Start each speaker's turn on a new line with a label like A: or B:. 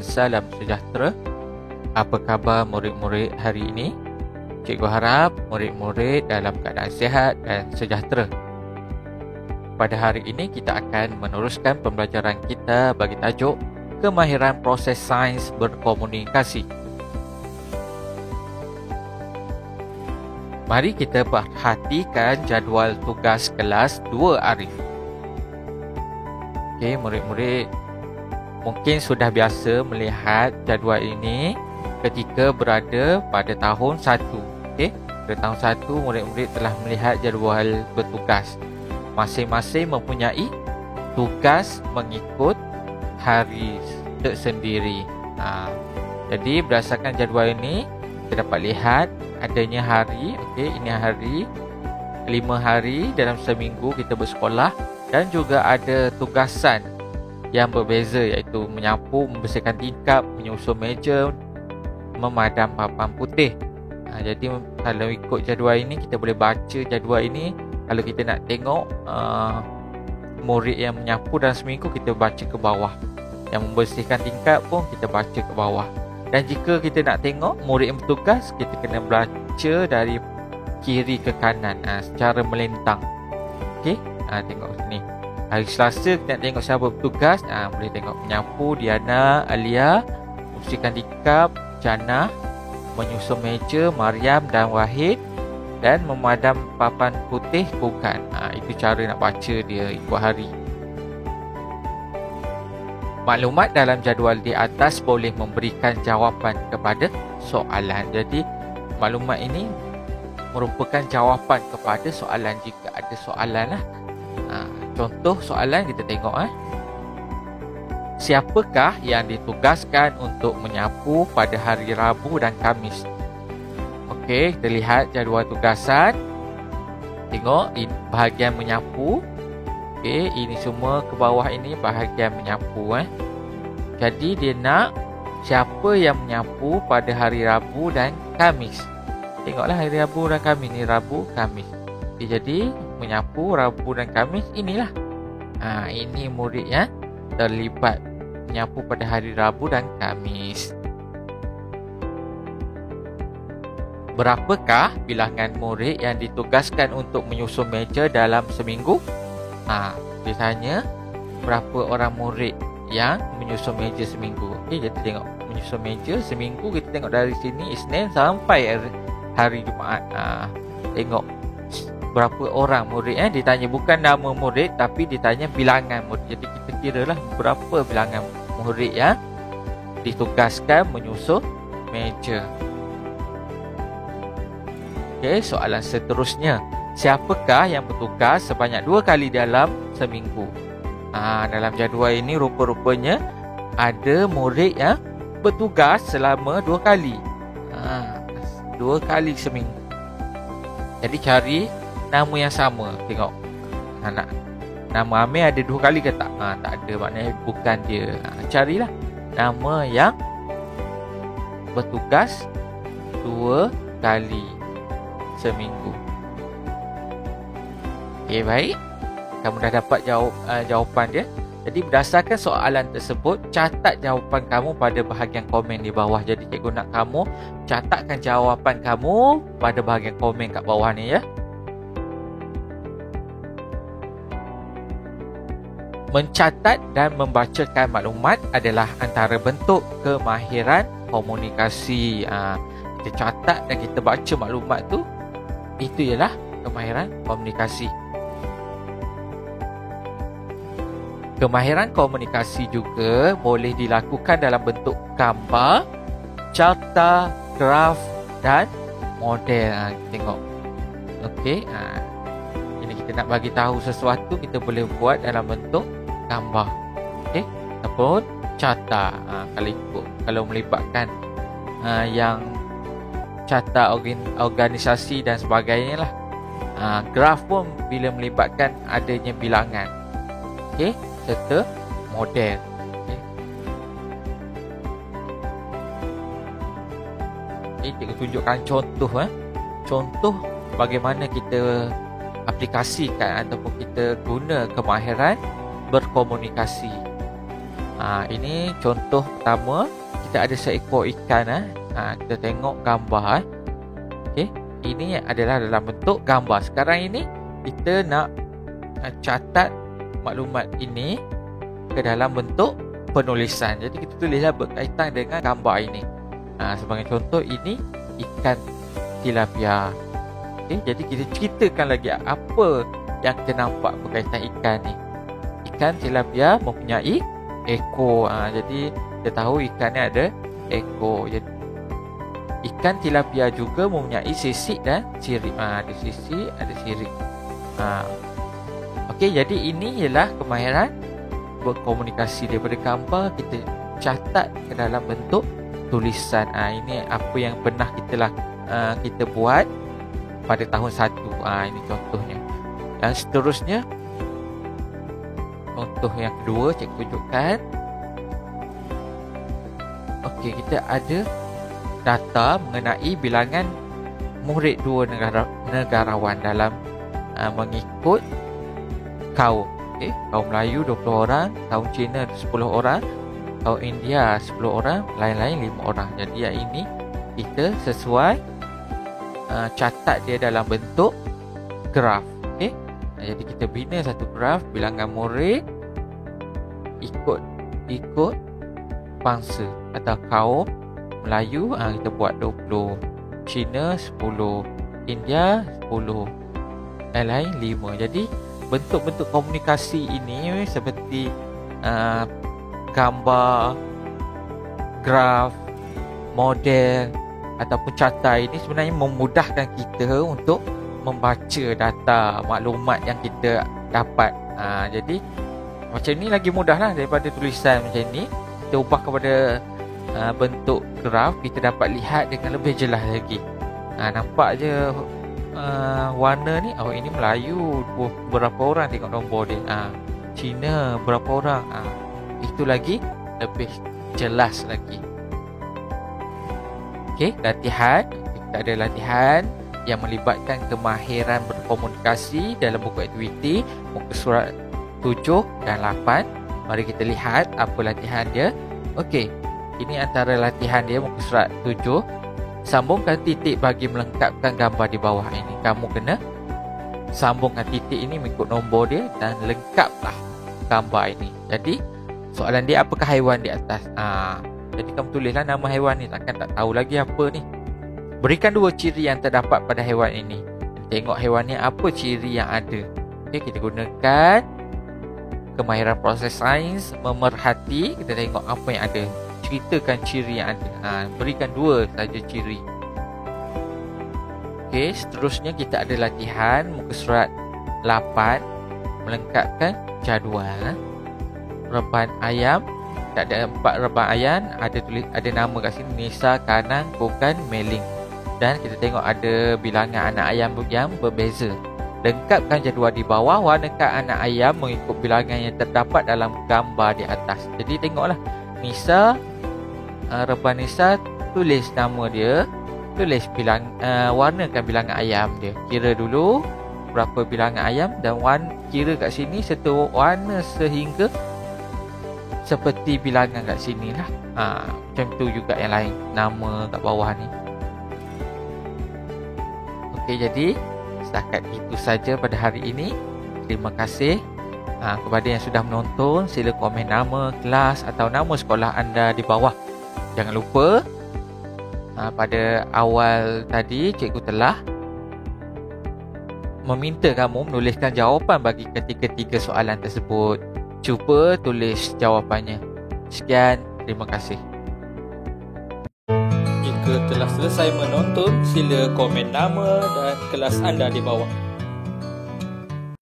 A: salam sejahtera. Apa khabar murid-murid hari ini? Cikgu harap murid-murid dalam keadaan sihat dan sejahtera. Pada hari ini kita akan meneruskan pembelajaran kita bagi tajuk Kemahiran Proses Sains Berkomunikasi. Mari kita perhatikan jadual tugas kelas 2 Arif. Okey, murid-murid mungkin sudah biasa melihat jadual ini ketika berada pada tahun 1. Okey, pada tahun 1 murid-murid telah melihat jadual bertugas. Masing-masing mempunyai tugas mengikut hari tersendiri. Jadi berdasarkan jadual ini kita dapat lihat adanya hari. Okey, ini hari 5 hari dalam seminggu kita bersekolah. Dan juga ada tugasan yang berbeza, iaitu menyapu, membersihkan tingkap, menyusun meja, memadam papan putih. Jadi kalau ikut jadual ini, kita boleh baca jadual ini. Kalau kita nak tengok murid yang menyapu dalam seminggu, kita baca ke bawah. Yang membersihkan tingkap pun kita baca ke bawah. Dan jika kita nak tengok murid yang bertugas, kita kena baca dari kiri ke kanan secara melintang. Okey, tengok sini. Hari Selasa kita nak tengok siapa bertugas. Boleh tengok menyapu Diana, Alia, membersihkan tingkap Jana, menyusun meja Mariam dan Wahid, dan memadam papan putih bukan. Itu cara nak baca dia ikut hari. Maklumat dalam jadual di atas boleh memberikan jawapan kepada soalan. Jadi maklumat ini merupakan jawapan kepada soalan jika ada soalan lah. Contoh soalan kita tengok. Siapakah yang ditugaskan untuk menyapu pada hari Rabu dan Khamis? Okey, kita lihat jadual tugasan. Tengok ini bahagian menyapu. Okey, ini semua ke bawah ini bahagian menyapu. Jadi dia nak siapa yang menyapu pada hari Rabu dan Khamis. Tengoklah hari Rabu dan Khamis ni, Rabu, Khamis. Jadi menyapu Rabu dan Khamis inilah. Ini murid yang terlibat menyapu pada hari Rabu dan Khamis. Berapakah bilangan murid yang ditugaskan untuk menyusun meja dalam seminggu? Dia tanya berapa orang murid yang menyusun meja seminggu. Okey, kita tengok menyusun meja seminggu. Kita tengok dari sini Isnin sampai hari Jumaat. Tengok berapa orang murid ditanya bukan nama murid tapi ditanya bilangan murid. Jadi kita kiralah berapa bilangan murid yang ditugaskan menyusun meja. Okey, soalan seterusnya. Siapakah yang bertugas sebanyak 2 kali dalam seminggu? Dalam jadual ini rupa-rupanya ada murid yang bertugas selama 2 kali. 2 kali seminggu. Jadi cari nama yang sama. Tengok nama Amir ada 2 kali ke tak? Tak ada, maknanya bukan dia. Carilah nama yang bertugas 2 kali seminggu. Okey, baik. Kamu dah dapat jawapan dia. Jadi berdasarkan soalan tersebut, catat jawapan kamu pada bahagian komen di bawah. Jadi cikgu nak kamu catatkan jawapan kamu pada bahagian komen kat bawah ni ya. Mencatat dan membacakan maklumat adalah antara bentuk kemahiran komunikasi. Kita catat dan kita baca maklumat tu, itu ialah kemahiran komunikasi. Kemahiran komunikasi juga boleh dilakukan dalam bentuk gambar, carta, graf dan model. Tengok. Okey. Ini kita nak bagi tahu sesuatu, kita boleh buat dalam bentuk gambar. Okey. Ataupun carta. Kalau melibatkan yang carta organisasi dan sebagainya lah. Graf pun bila melibatkan adanya bilangan. Okey. Serta model. Ini cikgu tunjukkan contoh. Contoh bagaimana kita aplikasikan ataupun kita guna kemahiran berkomunikasi. Ini contoh pertama. Kita ada seekor ikan. Kita tengok gambar. Okey, ini adalah dalam bentuk gambar. Sekarang ini kita nak catat maklumat ini ke dalam bentuk penulisan. Jadi kita tulislah berkaitan dengan gambar ini. Sebagai contoh, ini ikan tilapia. Okay, jadi kita ceritakan lagi apa yang kita nampak berkaitan ikan ni. Ikan tilapia mempunyai ekor. Jadi kita tahu ikan ni ada ekor. Jadi ikan tilapia juga mempunyai sisik dan sirip. Ada sisik, ada sirip. Okey, jadi ini ialah kemahiran berkomunikasi. Daripada gambar kita catat ke dalam bentuk tulisan. Ini apa yang pernah kita buat pada tahun 1. Ini contohnya. Dan seterusnya, contoh yang kedua, cikgu tunjukkan. Okey, kita ada data mengenai bilangan murid 2 negarawan dalam mengikut kaum. Okey, kaum Melayu 20 orang, kaum Cina 10 orang, kaum India 10 orang, lain-lain 5 orang. Jadi yang ini kita sesuai catat dia dalam bentuk graf. Okey, jadi kita bina satu graf bilangan murid ikut bangsa atau kaum. Melayu kita buat 20, Cina 10, India 10, lain-lain 5. Jadi bentuk-bentuk komunikasi ini seperti gambar, graf, model ataupun carta ini sebenarnya memudahkan kita untuk membaca data maklumat yang kita dapat. Jadi macam ni lagi mudah lah daripada tulisan macam ni. Kita ubah kepada bentuk graf, kita dapat lihat dengan lebih jelas lagi. Nampak je warna ni. Oh, ini Melayu berapa orang, tengok nombor dia. Cina berapa orang. Itu lagi lebih jelas lagi. Okey, latihan. Kita ada latihan yang melibatkan kemahiran berkomunikasi dalam buku aktiviti muka surat 7 dan 8. Mari kita lihat apa latihan dia. Okey, ini antara latihan dia muka surat 7. Sambungkan titik bagi melengkapkan gambar di bawah ini. Kamu kena sambungkan titik ini mengikut nombor dia dan lengkaplah gambar ini. Jadi soalan dia, apakah haiwan di atas? Jadi kamu tulislah nama haiwan ni. Takkan tak tahu lagi apa ni. Berikan 2 ciri yang terdapat pada haiwan ini. Tengok haiwan ni apa ciri yang ada. Okey, kita gunakan kemahiran proses sains memerhati. Kita tengok apa yang ada. Ceritakan ciri yang ada. Berikan 2 saja ciri. Okey, seterusnya kita ada latihan muka surat 8 melengkapkan jadual. Reban ayam. Tak ada 4 reban ayam. Ada nama kat sini, Nisa, Kanang, Kokan, Meling. Dan kita tengok ada bilangan anak ayam yang berbeza. Lengkapkan jadual di bawah. Warnakan anak ayam mengikut bilangan yang terdapat dalam gambar di atas. Jadi tengoklah Nisa, reban Nisa, tulis nama dia, tulis warnakan bilangan ayam dia. Kira dulu berapa bilangan ayam dan kira kat sini serta warna sehingga seperti bilangan kat sini lah. Macam tu juga yang lain, nama kat bawah ni. Okey, jadi setakat itu saja pada hari ini. Terima kasih kepada yang sudah menonton. Sila komen nama kelas atau nama sekolah anda di bawah. Jangan lupa pada awal tadi cikgu telah meminta kamu menuliskan jawapan bagi ketiga-tiga soalan tersebut. Cuba tulis jawapannya. Sekian, terima kasih. Jika telah selesai menonton, sila komen nama dan kelas anda di bawah.